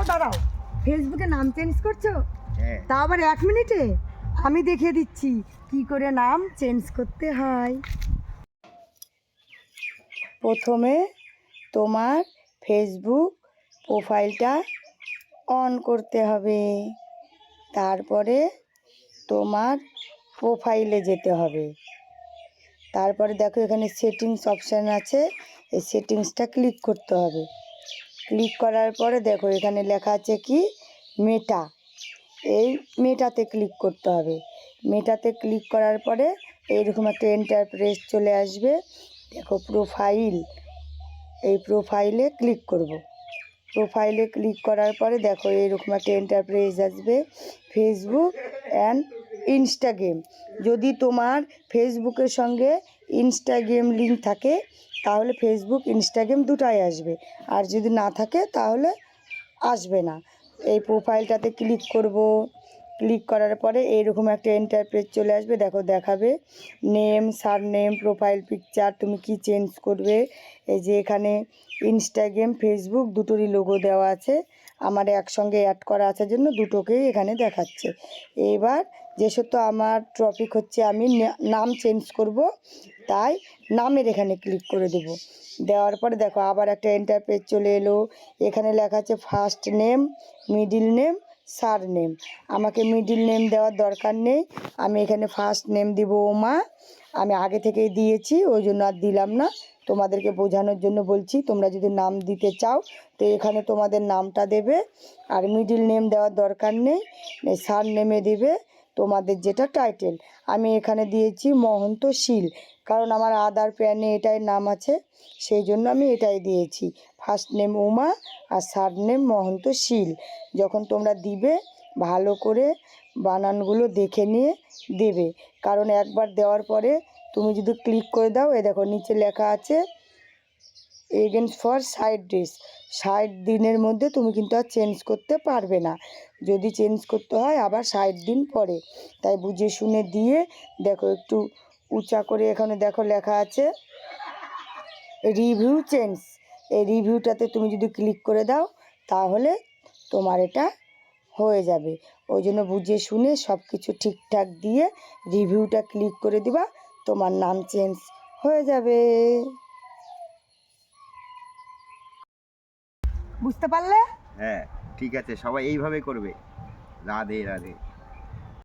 দাঁড়াও, ফেসবুকে নাম চেঞ্জ করছো? হ্যাঁ। তা আবার 1 মিনিটে? আমি দেখিয়ে দিচ্ছি কি করে নাম চেঞ্জ করতে হয়। প্রথমে তোমার ফেসবুক প্রোফাইলটা অন করতে হবে, তারপরে তোমার প্রোফাইলে যেতে হবে। তারপরে দেখো এখানে সেটিংস অপশান আছে, এই সেটিংসটা ক্লিক করতে হবে। ক্লিক করার পরে দেখো এখানে লেখা আছে কি মেটা, এই মেটাতে ক্লিক করতে হবে। মেটাতে ক্লিক করার পরে এইরকম একটা ইন্টারফেস চলে আসবে। দেখো প্রোফাইল, এই প্রোফাইলে ক্লিক করব। প্রোফাইলে ক্লিক করার পরে দেখো এইরকম একটা ইন্টারফেস আসবে, ফেসবুক অ্যান্ড ইনস্টাগ্রাম। যদি তোমার ফেসবুকের সঙ্গে ইনস্টাগ্রাম লিঙ্ক থাকে তাহলে ফেসবুক ইনস্টাগ্রাম দুটাই আসবে, আর যদি না থাকে তাহলে আসবে না। এই প্রোফাইলটাতে ক্লিক করব। ক্লিক করার পরে এইরকম একটা ইন্টারফেস চলে আসবে। দেখো দেখাবে নেম, সারনেম, প্রোফাইল পিকচার, তুমি কি চেঞ্জ করবে। এই যে এখানে ইনস্টাগ্রাম ফেসবুক দুটোরই লোগো দেওয়া আছে, আমার একসঙ্গে অ্যাড করা আছে জন্য দুটোকেই এখানে দেখাচ্ছে। এবার যেহেতু আমার টপিক হচ্ছে আমি নাম চেঞ্জ করব, তাই নামের এখানে ক্লিক করে দেব। দেওয়ার পরে দেখো আবার একটা ইন্টারফেস চলে এলো। এখানে লেখা আছে ফার্স্ট নেম, মিডিল নেম, সার নেম। আমাকে মিডিল নেম দেওয়ার দরকার নেই, আমি এখানে ফার্স্ট নেম দিব ওমা। আমি আগে থেকেই দিয়েছি, ওই জন্য আর দিলাম না, তোমাদেরকে বোঝানোর জন্য বলছি। তোমরা যদি নাম দিতে চাও তো এখানে তোমাদের নামটা দেবে, আর মিডিল নেম দেওয়ার দরকার নেই, সার নেমে দিবে তোমাদের যেটা টাইটেল। আমি এখানে দিয়েছি মহন্ত শীল, কারণ আমার আদার প্যানে এটাই নাম আছে, সেই জন্য আমি এটাই দিয়েছি, ফার্স্ট নেম উমা আর সার নেম মহন্ত শীল। যখন তোমরা দিবে ভালো করে বানানগুলো দেখে নিয়ে দেবে, কারণ একবার দেওয়ার পরে তুমি যদি ক্লিক করে দাও, এই দেখো নিচে লেখা আছে এগেন্স ফর 60 দিনের মধ্যে তুমি কিন্তু আর চেঞ্জ করতে পারবে না। যদি চেঞ্জ করতে হয় আবার 60 দিন পরে, তাই বুঝে শুনে দিয়ে দেখো একটু উঁচা করে এখানে দেখো লেখা আছে রিভিউ চেঞ্জ। এই রিভিউটাতে তুমি যদি ক্লিক করে দাও তাহলে তোমার এটা হয়ে যাবে। ওই জন্য বুঝে শুনে সব কিছু ঠিকঠাক দিয়ে রিভিউটা ক্লিক করে দিবা, তোমার নাম চেঞ্জ হয়ে যাবে। বুঝতে পারলে? হ্যাঁ ঠিক আছে, সবাই এইভাবে করবে। রাধে রাধে।